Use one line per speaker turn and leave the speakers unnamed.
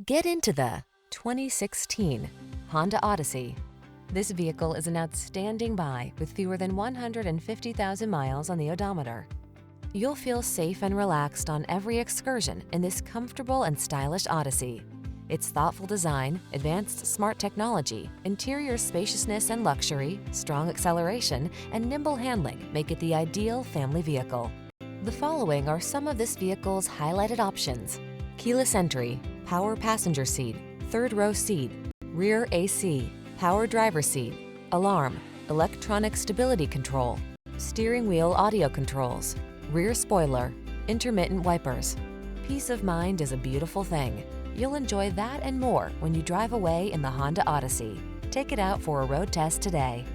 Get into the 2016 Honda Odyssey. This vehicle is an outstanding buy with fewer than 150,000 miles on the odometer. You'll feel safe and relaxed on every excursion in this comfortable and stylish Odyssey. Its thoughtful design, advanced smart technology, interior spaciousness and luxury, strong acceleration, and nimble handling make it the ideal family vehicle. The following are some of this vehicle's highlighted options: keyless entry, power passenger seat, third row seat, rear AC, power driver seat, alarm, electronic stability control, steering wheel audio controls, rear spoiler, intermittent wipers. Peace of mind is a beautiful thing. You'll enjoy that and more when you drive away in the Honda Odyssey. Take it out for a road test today.